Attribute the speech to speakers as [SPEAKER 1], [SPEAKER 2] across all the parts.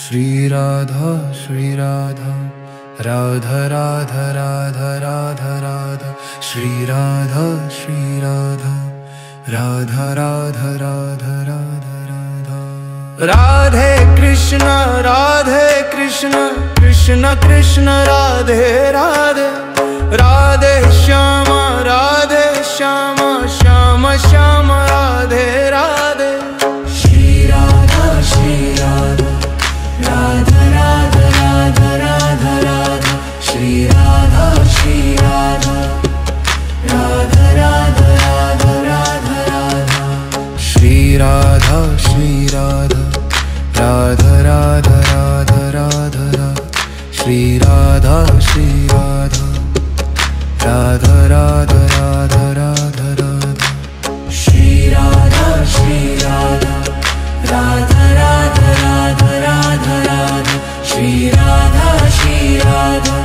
[SPEAKER 1] Shri Radha, Shri Radha, Radha Radha Radha Radha Radha, Shri Radha, Shri Radha, Radha Radha Radha Radha Radha. Radhe Krishna, Radhe Krishna, Krishna Krishna, Radhe Radhe, Radhe Shyama, Radhe Shyama, Shyama Shyama, Radhe Radhe. Shri Radha, Shri Radha, Radha Radha Radha Radha Radha, Shri Radha, Shri Radha, Radha Radha Radha Radha Radha. Shri Radha, Shri Radha, Radha Radha Radha Radha Radha. Shri Radha, Shri Radha, Radha Radha Radha Radha Radha. Shri Radha, Shri Radha, Radha Radha Radha Radha Radha. Shri Radha, Shri Radha,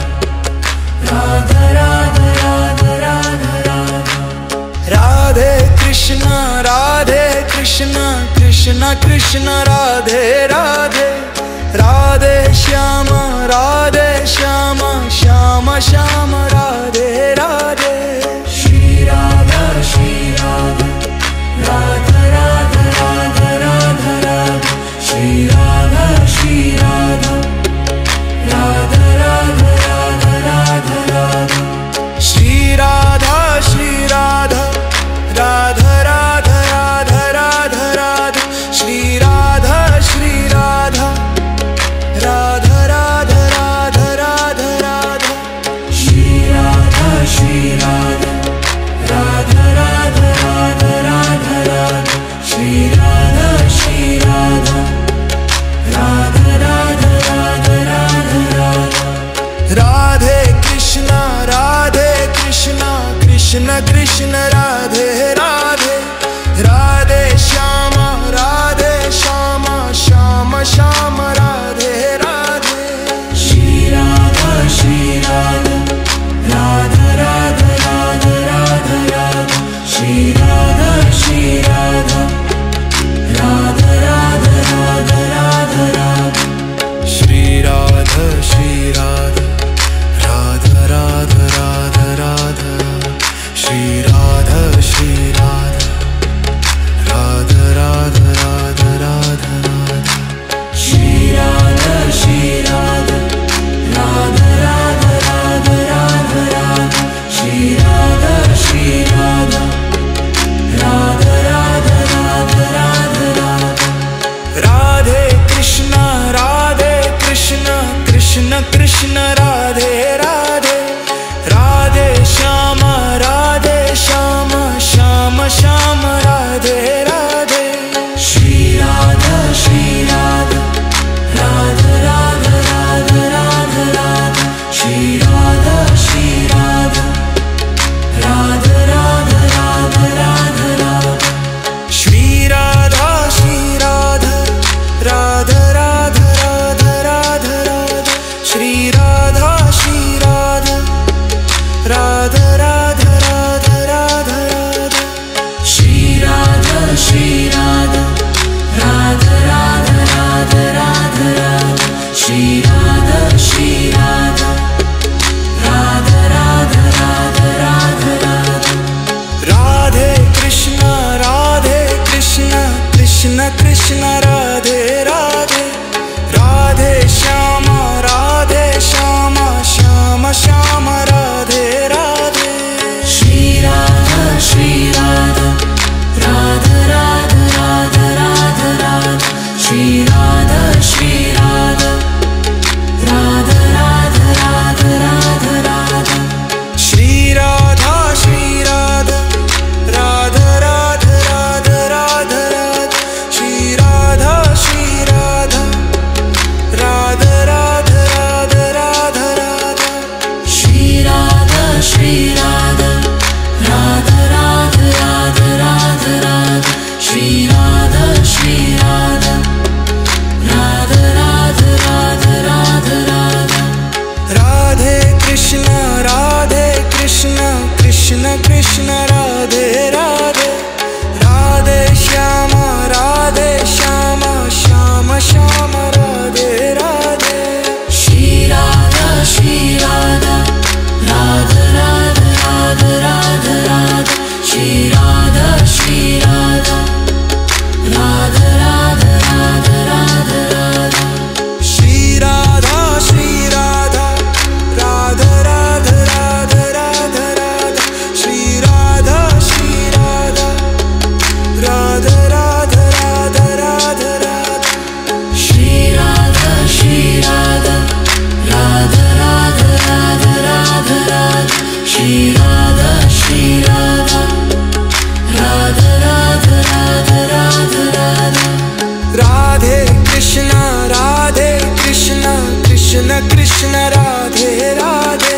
[SPEAKER 1] Radha Radha Radha Radha Radha. Radhe Krishna, Radhe Krishna, Krishna Krishna, Radhe Radhe, Radhe Shyama, Radhe Shyama, Shyama Shyama, Radhe Radhe. Shri Radha, Shri Radha, Radha Radha Radha Radha Radha. Shri Radha, Shri Radha, Radha Radha Radha Radha Radha. Shri Radha, Shri Radha, Radha Radha Radha Radha Radha. Shri Radha, Shri Radha, Radha Radha Radha Radha Radha. Shri Radha, Shri Radha, Radha Radha Radha Radha Radha. Shri Radha, Shri Radha, Radha Radha Radha Radha Radha. Radhe Krishna, Radhe Krishna, Krishna Krishna, Radhe Radhe, Radhe Shyama, Radhe Shyama, Shyama Shyama, Radhe Radhe. Shri Radha, Shri Radha, Radha Radha Radha Radha Radha. Shri Radha, Shri Radha, Radha Radha Radha Radha Radha. Shri Radha, Shri Radha, Radha Radha Radha Radha. Shri Radha, Shri Radha, Radha Radha Radha Radha Radha. Shri Radha, Shri Radha, Radha Radha Radha Radha Radha. Shri Radha, Shri Radha, Radha Radha Radha Radha Radha. Radhe Krishna, Radhe Krishna, Krishna Krishna, Radhe Radhe, Radhe Shyama, Radhe Shyama, Shyama Shyama, Radhe Radhe. Shri Radha, Shri Radha, Radha Radha Radha Radha Radha. Shri Radha, Shri Radha, Radha Radha Radha Radha Radha. Shri Radha, Shri Radha, Radha Radha Radha Radha Radha. Shri Radha, Shri Radha, Radha Radha Radha Radha Radha. Shri Radha, Shri Radha, Radha Radha Radha Radha Radha. Shri Radha, Shri Radha, Radha Radha Radha Radha Radha. Radhe Krishna, Radhe Krishna, Krishna Krishna, Radhe Radhe, Radhe Shyama, Radhe Shyama, Shyama Shyama, Radhe Radhe. Shri Radha, Shri Radha, Radha Radha Radha Radha Radha. Shri Radha, Shri Radha, Radha Radha Radha Radha Radha. Shri Radha, Shri Radha, Radha Radha Radha Radha Radha. Shri Radha, Shri Krishna Radhe Radhe,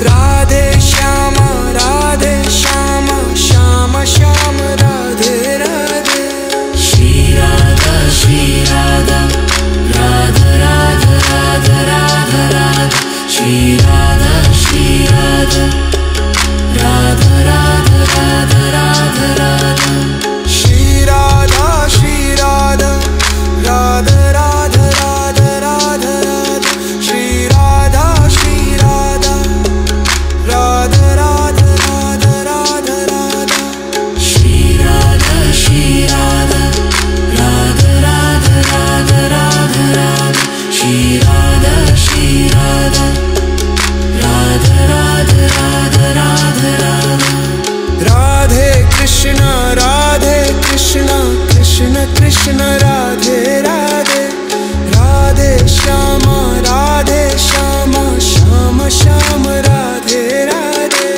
[SPEAKER 1] Radhe Shyama Shyam Shyam Radhe Radhe. Shri Radha Radha Radha Radha Radha Radha, Shri Radha Radha Radha Radha Radha Radha, Shri Radha Radha Radha Radha Radha Radha, Shri Radha Radha Radha Radha Radha Radha, Shri Radha Radha Radha Radha Radha Radha, Shri Radha Radha Radha Radha Radha Radha. Radhe Krishna Krishna Krishna Radhe Radhe, Radhe Shyama Shyam Shyam Radhe Radhe,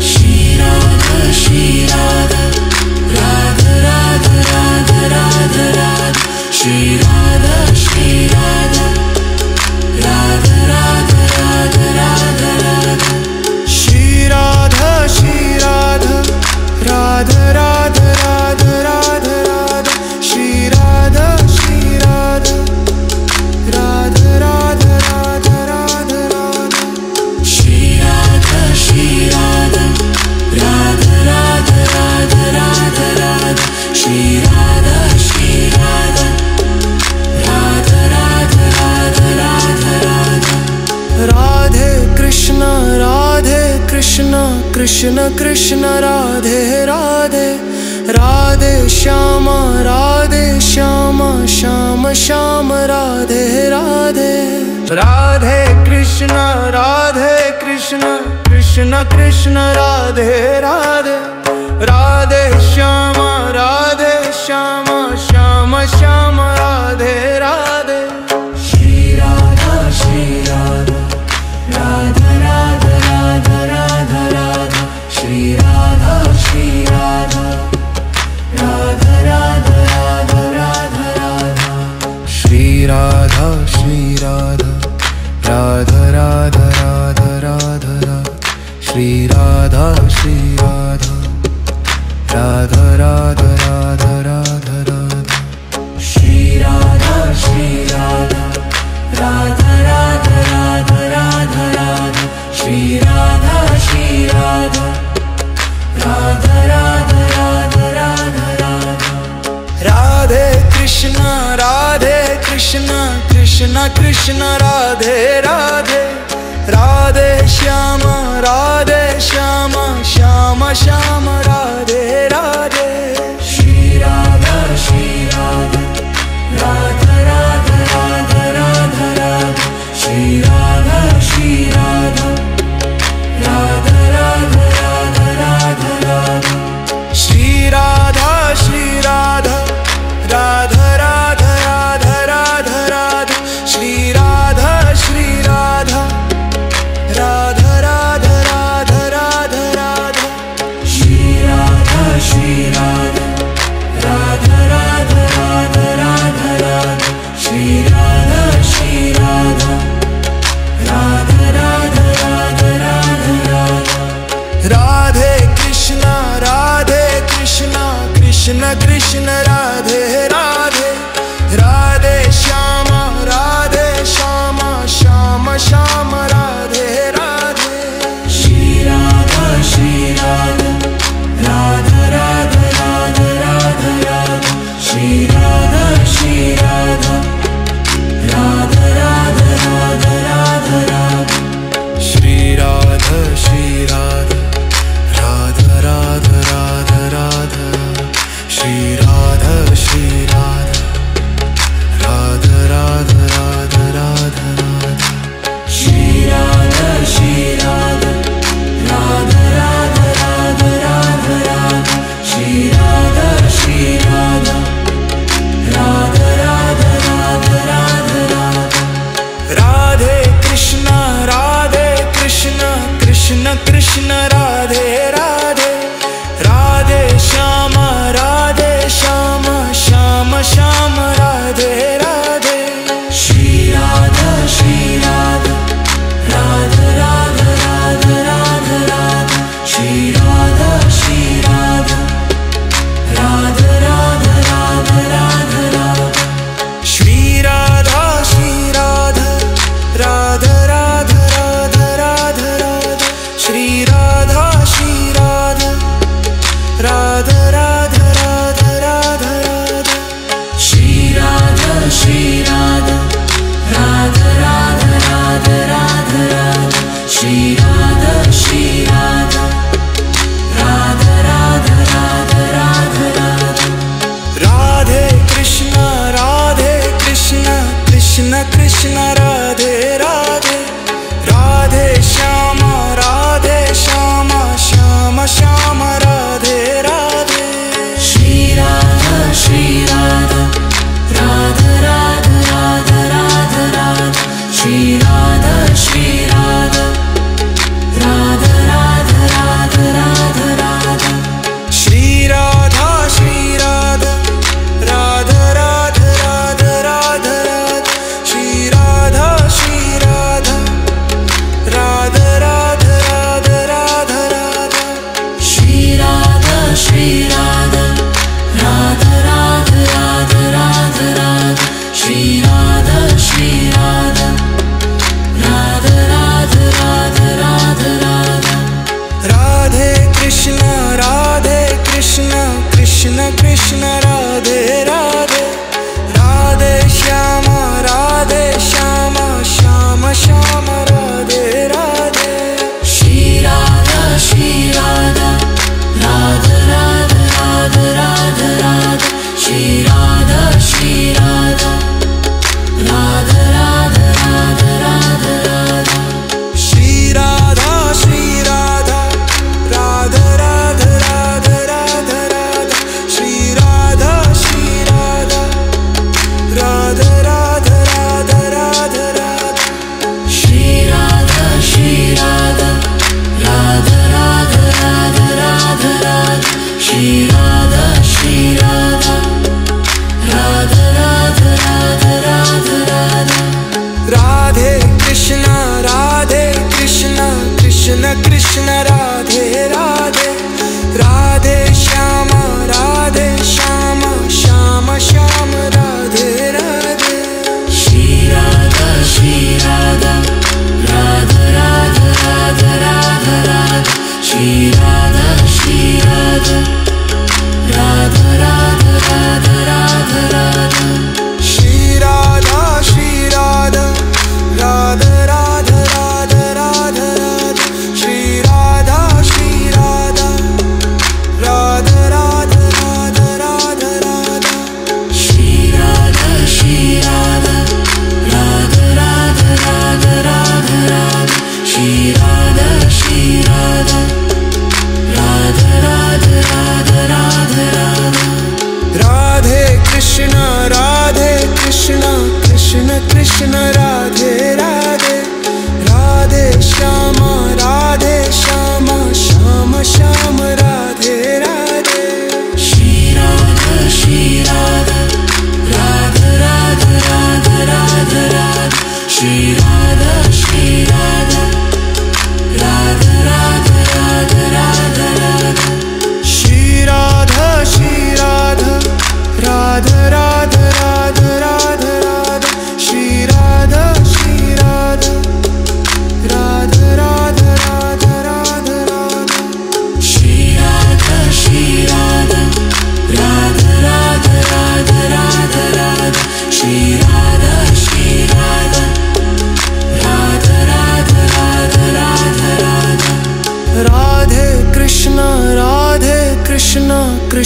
[SPEAKER 1] Shri Radha Radha Radha Radha Radha Radha, Shri Radha Radha Radha Radha Radha Radha, Shri Radha Radha Radha Radha Radha Radha, Shri Radha Radha Radha Radha Radha Radha, Shri Radha Radha Radha Radha Radha Radha, Shri Radha Radha Radha Radha Radha Radha. Radhe Krishna Krishna Krishna Radhe Radhe, Radhe Shyama Shyam Shyam Radhe Radhe, Radhe Krishna Krishna Krishna Radhe Radhe, Radhe Shyama Shyam Shyam Radhe Radhe, Shri Radha Radha Radha Radha Radha Radha, Shri Radha Radha Radha Radha Radha Radha, Shri Radha Radha Radha Radha Radha Radha, Shri Radha Radha Radha Radha Radha Radha, Shri Radha Radha Radha Radha Radha Radha, Shri Radha Radha Radha Radha Radha Radha. Radhe Krishna Krishna Krishna Radhe Radhe, Radhe Shyama Shyam Shyam Radhe Radhe, Shri Radha Radha Radha Radha Radha Radha, Shri Radha Radha Radha Radha Radha Radha, Shri Radha Radha Radha Radha Radha Radha, Shri Radha Radha Radha Radha Radha Radha, Shri Radha Radha Radha Radha Radha Radha, Shri Radha Radha Radha Radha Radha Radha. Radhe Krishna Krishna Krishna Radhe Radhe, Radhe Shyama Shyam Shyam Radhe Radhe, Shri Radha Radha Radha Radha Radha Radha, Shri Radha Radha Radha Radha Radha Radha, Shri Radha Radha Radha Radha Radha, Shri Radha Radha Radha Radha Radha Radha, Shri Radha Radha Radha Radha Radha Radha, Shri Radha Radha Radha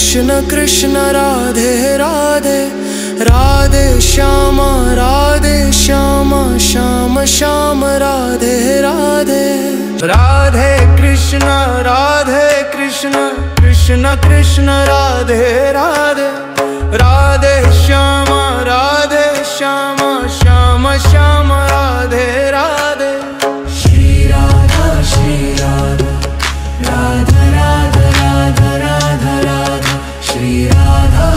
[SPEAKER 1] Krishna Krishna Radhe Radhe, Radhe Shyama Shyam Shyam Radhe Radhe. Radhe Krishna Krishna Krishna Radhe Radhe, Radhe Shyama Shyam Shyam Radhe Radhe. Shri Radha Radha Radha Radha Radha Radha, Shri Radha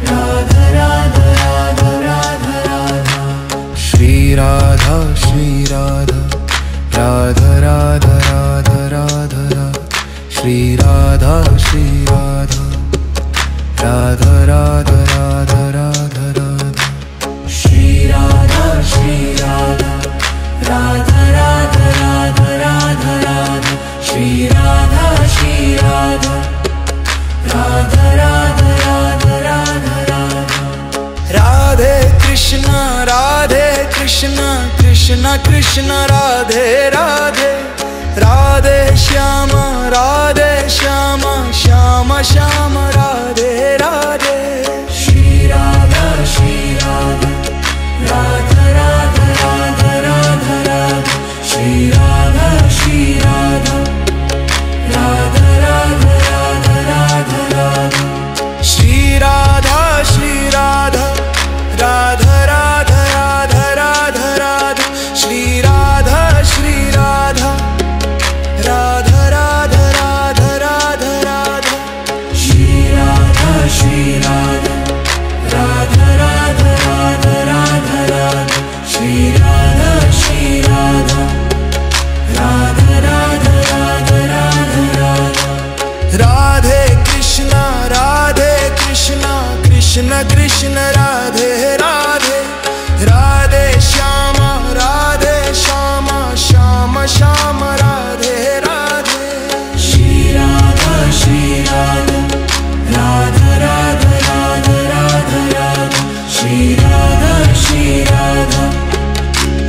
[SPEAKER 1] Radha Radha Radha Radha Radha, Shri Radha Radha Radha Radha Radha Radha, Shri Radha Radha Radha Radha Radha Radha, Shri Radha Radha Radha Radha Radha Radha, Shri Radha Radha Radha Radha Radha Radha. Radhe Krishna Krishna Krishna Radhe Radhe, Radhe Shyama Shyam Shyam Radhe Radhe. Shri Radha Radha Radha Radha Radha Radha, Shri Radha Radha Radha Radha Radha Radha, Shri Radha Radha Radha Radha Radha Radha, Shri Radha Radha Radha Radha Radha Radha, Shri Radha Radha Radha Radha Radha Radha, Shri Radha Radha Radha Radha Radha Radha. Radhe Krishna Krishna Krishna Radhe Radhe, Radhe Shyama Shyam Shyam Radhe Radhe. Shri Radha Radha Radha Radha Radha Radha, Shri Radha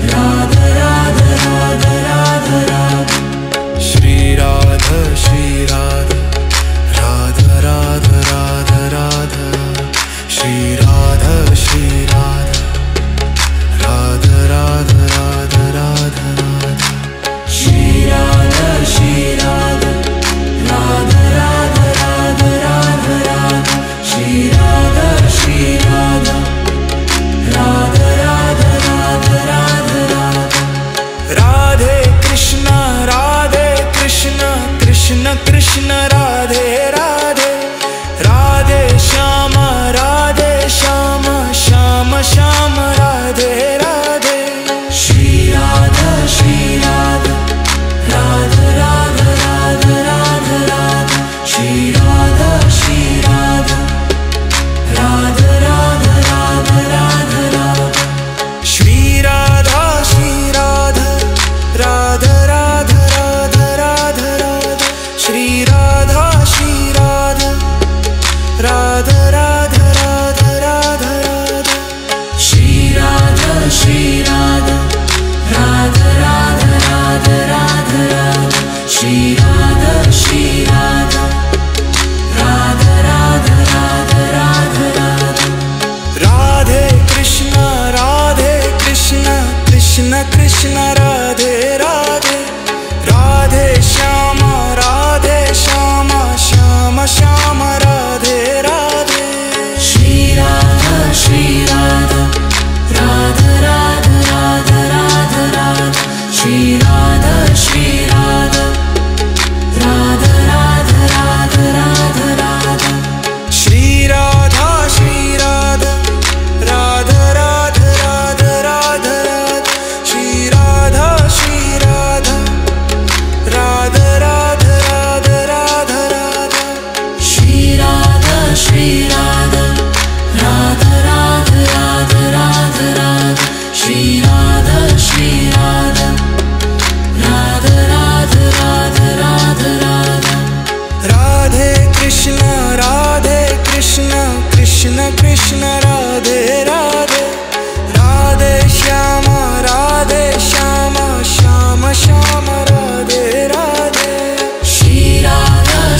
[SPEAKER 1] Radha Radha Radha Radha Radha, Shri Radha Radha Radha Radha Radha, Shri Radha Radha Radha Radha Radha Radha, Shri Radha Radha Radha Radha Radha Radha, Shri Radha Radha Radha Radha Radha Radha. Radhe Krishna Krishna Krishna Radhe Radhe, Radhe Shyama Shyam Shyam Radhe Radhe. Shri Radha Radha Radha Radha Radha Radha, Shri Radha Radha Radha Radha Radha Radha, Shri Radha Radha Radha Radha Radha Radha, Shri Radha Radha Radha Radha Radha Radha, Shri Radha Radha Radha Radha Radha Radha, Shri Radha Radha Radha Radha Radha Radha. Radhe Krishna Krishna Krishna Radhe Radhe, Radhe Shyama Shyam Shyam Radhe Radhe. Shri Radha Radha Radha Radha Radha Radha, Shri Radha Radha Radha Radha Radha Radha, Shri Radha Radha Radha Radha Radha Radha, Shri Radha Radha Radha Radha Radha Radha, Shri Radha Radha Radha Radha Radha Radha, Shri Radha Radha Radha Radha Radha Radha. Radhe Krishna Krishna Krishna Radhe Radhe, Radhe Shyama Shyam Shyam Radhe Radhe. Shri Radha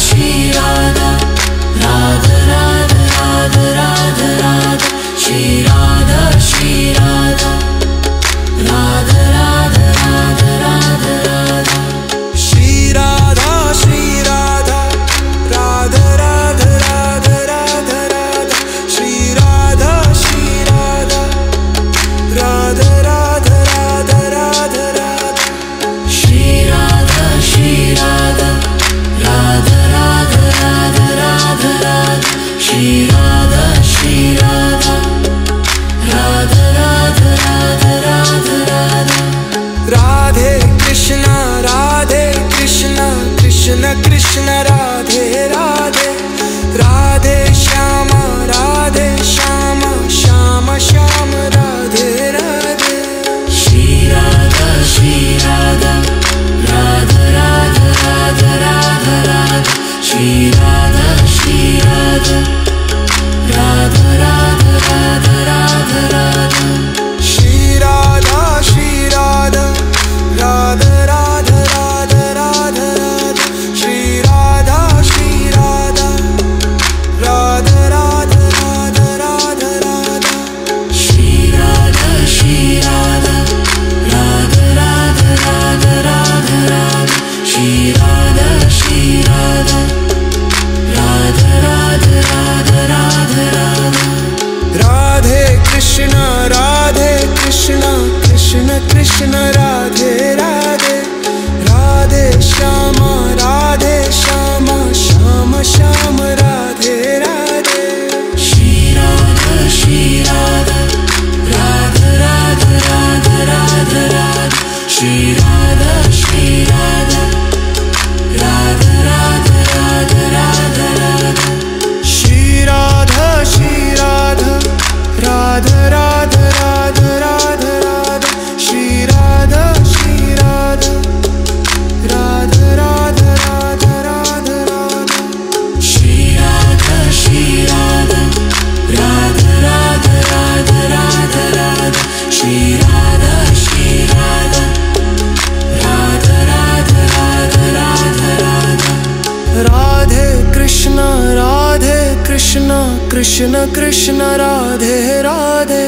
[SPEAKER 1] Krishna Radhe Radhe,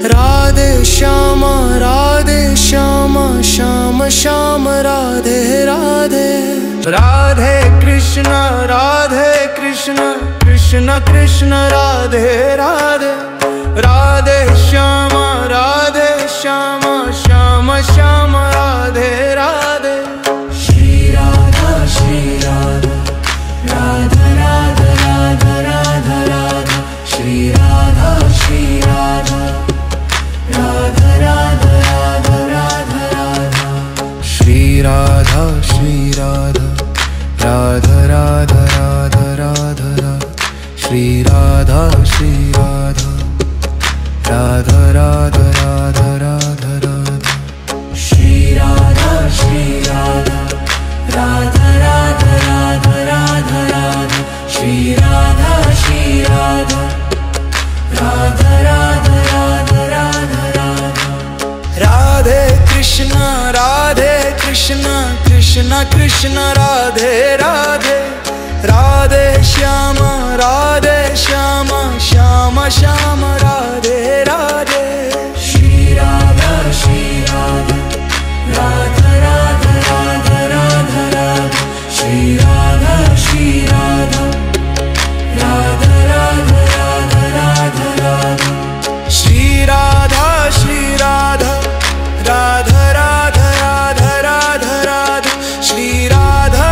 [SPEAKER 1] Radhe Shyama Shyam Shyam Radhe Radhe. Radhe Krishna Krishna Krishna Radhe Radhe, Radhe Shyama Shyam Shyam Radhe Radhe. Shri Radha Radha Radha Radha Radha Radha, Shri Radha Radha Radha Radha Radha Radha Radha. Shri Radha Radha Radha Radha Radha Radha, Shri Radha Radha Radha Radha Radha Radha. Shri Radha Radha Radha Radha Radha Radha, Shri Radha Radha Radha Radha Radha Radha. Radhe Krishna Krishna Krishna Radhe Radhe, Radhe Shyam Shyam Shyam Radhe Radhe. Shri Radha Radha Radha Radha Radha Radha, Shri Radha Radha Radha Radha Radha Radha. Shri Radha Radha Radha Radha Radha Radha, Shri Radha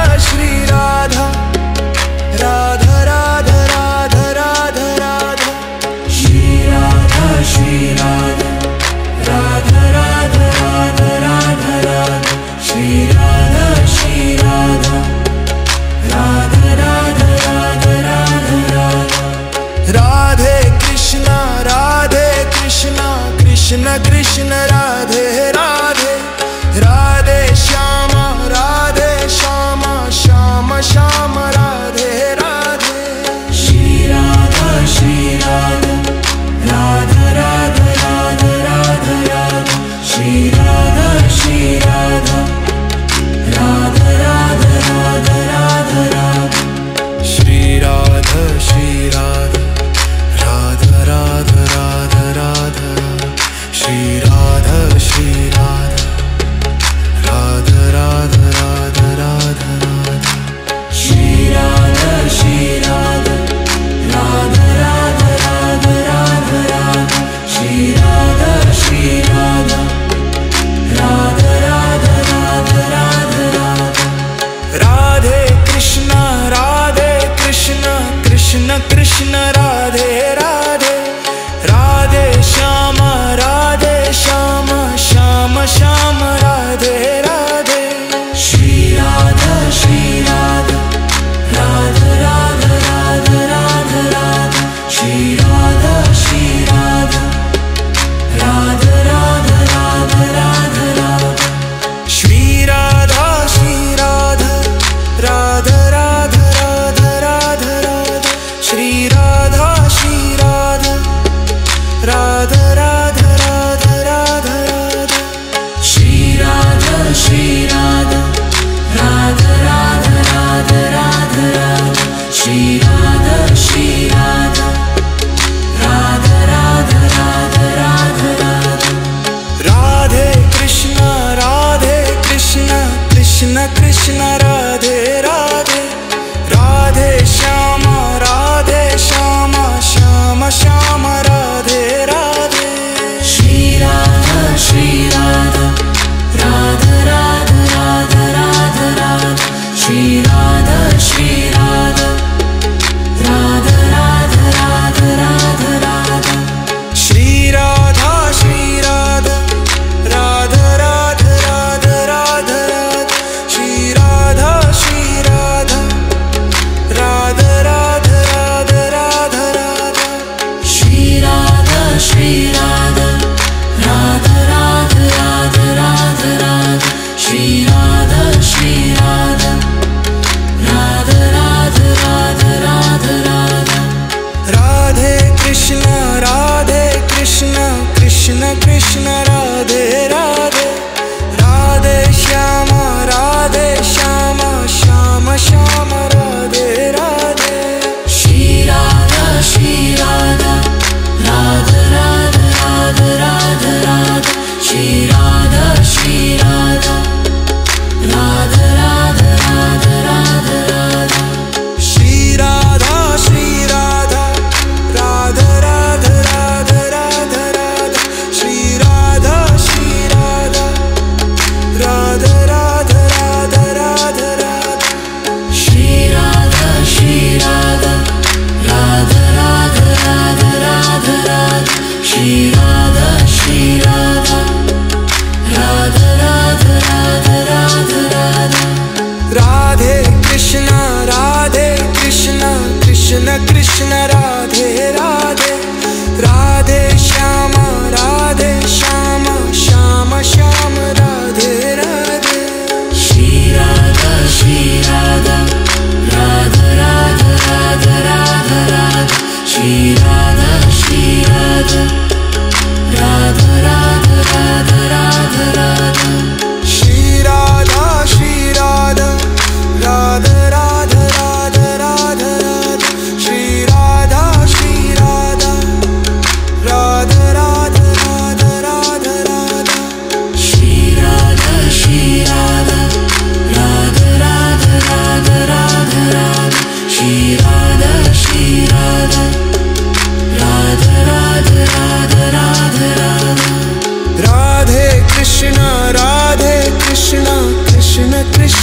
[SPEAKER 1] Radha Radha Radha Radha Radha. Shri Radha Radha Radha Radha Radha Radha, Shri Radha Radha Radha Radha Radha Radha. Radhe Krishna Krishna Krishna Radhe Radhe, Radhe Shyam Shyam Shyam Radhe Radhe. Shri Radha Radha Radha Radha Radha Radha, Shri Radha Radha Radha Radha Radha Radha. Shri Radha Radha Radha Radha Radha, Shri Radha Radha Radha Radha Radha Radha. Shri Radha Radha Radha Radha Radha Radha, Shri Radha Radha Radha Radha Radha Radha. Radhe Krishna Krishna Krishna Radhe Radhe, Radhe Shyam Shyam Shyam Radhe Radhe. Shri Radha Radha Radha Radha Radha Radha, Shri Radha Radha Radha Radha Radha Radha. Shri Radha Radha Radha Radha Radha Radha, Shri Radha Radha Radha Radha Radha Radha. Shri Radha Radha Radha Radha Radha Radha, Shri Radha Radha Radha Radha Radha Radha. Radhe Krishna Krishna Krishna Radhe Radhe, Radhe Shyam Shyam Shyam Radhe Radhe. Shri Radha Radha Radha Radha Radha Radha, Shri Radha Radha Radha Radha Radha Radha. Shri Radha Radha Radha Radha Radha Radha, Shri Radha Radha Radha Radha Radha Radha. Shri Radha Radha Radha Radha Radha Radha, Shri Radha Radha Radha Radha Radha Radha. Radhe Krishna Krishna Krishna Radhe Radhe, Radhe Shyam Shyam Shyam Radhe Radhe. Shri Radha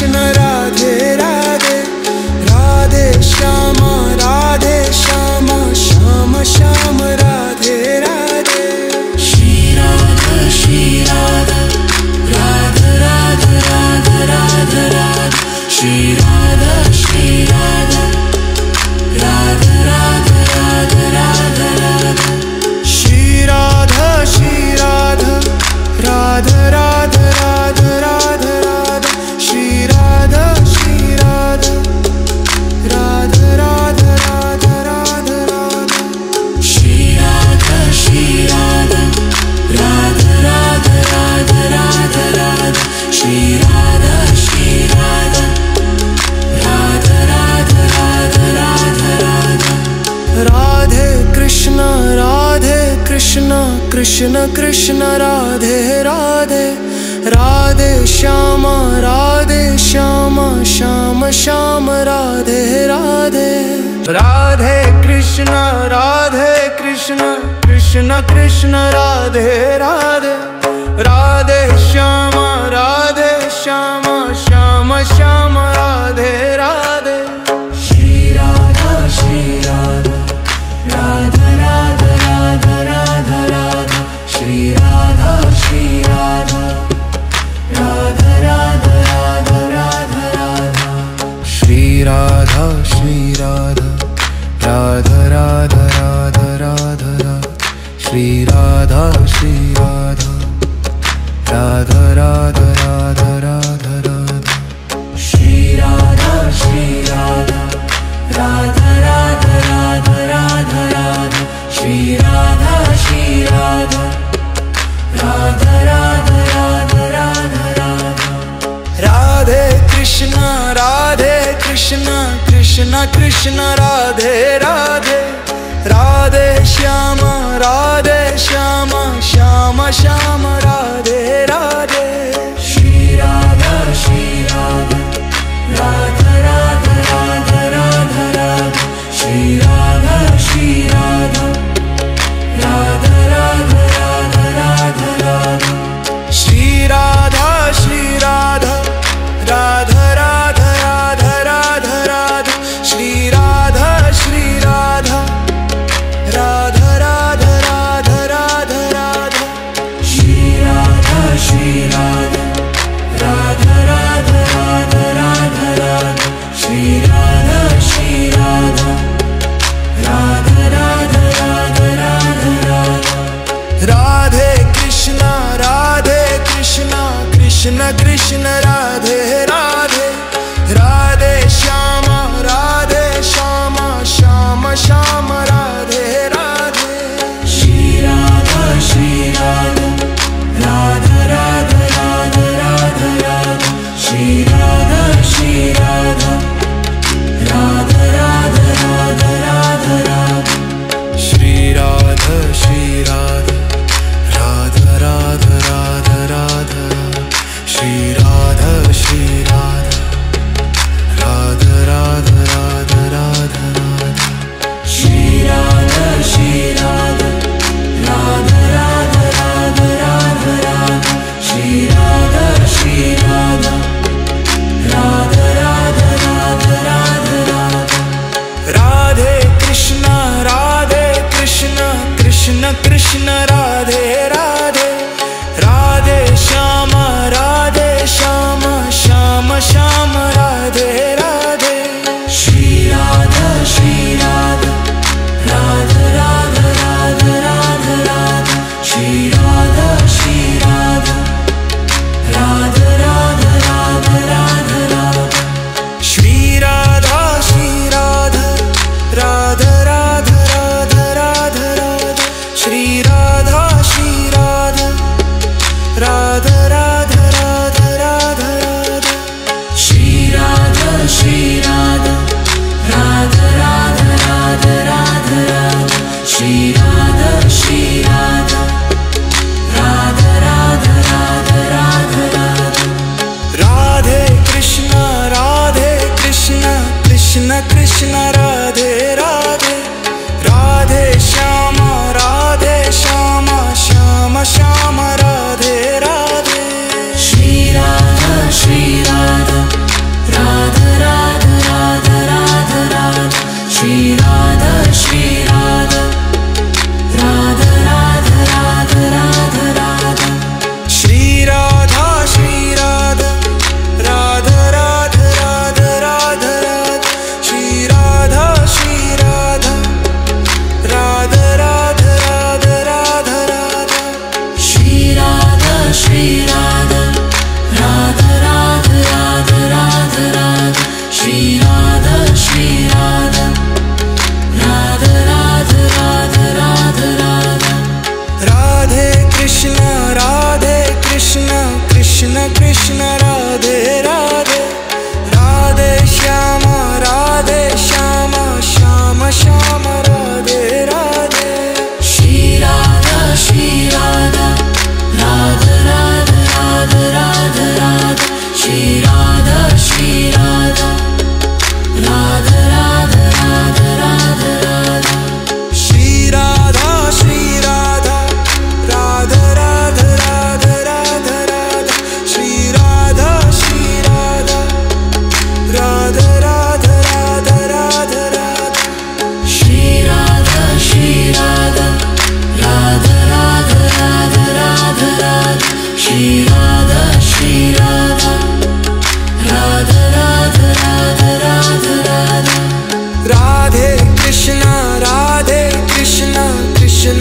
[SPEAKER 2] Krishna Radhe Radhe, Radhe Shyama Shyam Shyam Radhe Radhe.
[SPEAKER 1] Shri Radha Radha Radha Radha Radha Radha, Shri Radha Radha Radha Radha Radha Radha,
[SPEAKER 2] Shri Radha Radha Radha Radha Radha Radha, Shri Radha Radha Radha Radha Radha Radha Radha,
[SPEAKER 1] Shri Radha Radha Radha Radha Radha Radha, Shri Radha Radha Radha Radha Radha Radha.
[SPEAKER 2] Radhe Krishna Krishna Krishna Radhe Radhe, Radhe Shyama Shyam Shyam Radhe Radhe. Radhe Krishna Krishna Krishna Radhe Radhe, Radhe Shyama Shyam Shyam Radhe Radhe.
[SPEAKER 1] Shri Radha Radha Radha Radha Radha Radha, Shri Radha Radha Radha Radha Radha Radha,
[SPEAKER 2] Shri Radha Radha Radha Radha Radha Radha, Shri Radha Radha Radha Radha Radha Radha,
[SPEAKER 1] Shri Radha Radha Radha Radha Radha Radha, Shri Radha Radha Radha Radha Radha Radha.
[SPEAKER 2] Radhe Krishna Krishna Krishna Radhe Radhe, Radhe Shyama Shyam Shyam Radhe Radhe.
[SPEAKER 1] Shri Radha Radha Radha Radha Radha Radha, Shri Radha Radha Radha Radha Radha Radha,
[SPEAKER 2] Shri Radha Radha Radha Radha Radha Radha, Shri Radha Radha Radha Radha Radha Radha,
[SPEAKER 1] Shri Radha Radha Radha Radha Radha Radha, Shri Radha Radha Radha Radha Radha Radha.
[SPEAKER 2] Radhe Krishna Krishna Krishna Radhe Radhe, Radhe Shyama Shyam Shyam Radhe Radhe.
[SPEAKER 1] Shri Radha Radha Radha Radha Radha Radha, Shri Radha Radha Radha Radha Radha Radha,
[SPEAKER 2] Shri Radha Radha Radha Radha Radha, Shri Radha Radha Radha Radha Radha Radha,
[SPEAKER 1] Shri Radha Radha Radha Radha Radha Radha, Shri Radha Radha Radha Radha Radha Radha.
[SPEAKER 2] Radhe Krishna Krishna Krishna Radhe Radhe, Radhe Shyama Shyam Shyam Radhe Radhe.
[SPEAKER 1] Shri Radha Radha Radha Radha Radha Radha, Shri Radha Radha Radha Radha Radha Radha,
[SPEAKER 2] Shri Radha Radha Radha Radha Radha Radha, Shri Radha Radha Radha Radha Radha Radha,
[SPEAKER 1] Shri Radha Radha Radha Radha Radha Radha, Shri Radha Radha Radha Radha Radha Radha.
[SPEAKER 2] Radhe Krishna Krishna Krishna Radhe Radhe, Radhe Shyama Shyam Shyam Radhe Radhe.
[SPEAKER 1] Shri Radha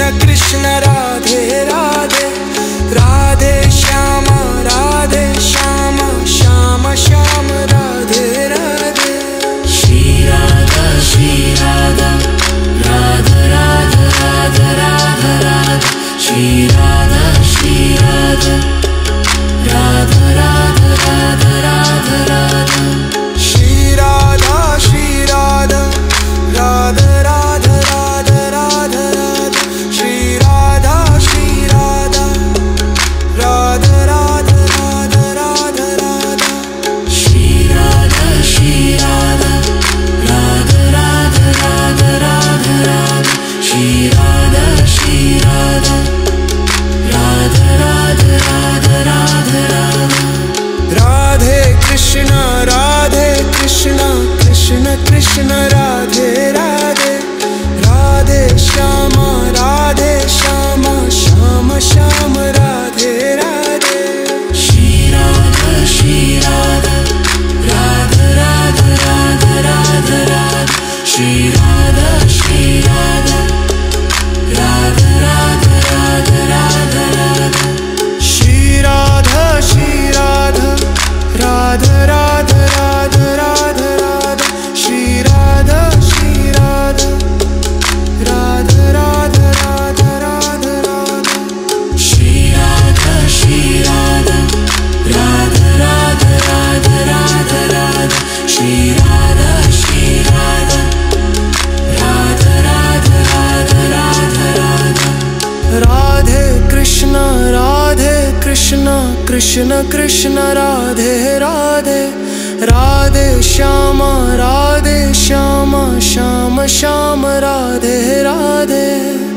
[SPEAKER 2] Krishna Krishna Radhe Radhe, Radhe Shyama Shyam Shyam Radhe Radhe.
[SPEAKER 1] Shri Radha Radha Radha Radha Radha Radha, Shri Radha Radha Radha Radha Radha Radha.
[SPEAKER 2] Shri Radha Radha Radha Radha Radha Radha, Shri Radha Radha Radha Radha Radha Radha.
[SPEAKER 1] Shri Radha Radha Radha Radha Radha Radha, Shri Radha Radha Radha Radha Radha Radha.
[SPEAKER 2] Radhe Krishna Krishna Krishna Radhe Radhe, Radhe Shyama Shyam Shyam Radhe Radhe.
[SPEAKER 1] Shri Radha Radha Radha Radha Radha Radha, Shri Radha Radha Radha Radha Radha Radha.
[SPEAKER 2] Shri Radha Radha Radha Radha Radha Radha, Shri Radha Radha Radha Radha Radha Radha.
[SPEAKER 1] Shri Radha Radha Radha Radha Radha Radha, Shri Radha Radha Radha Radha Radha Radha.
[SPEAKER 2] Radhe Krishna Krishna Krishna Radhe Radhe, Radhe Shyama Shyam Shyam Radhe Radhe.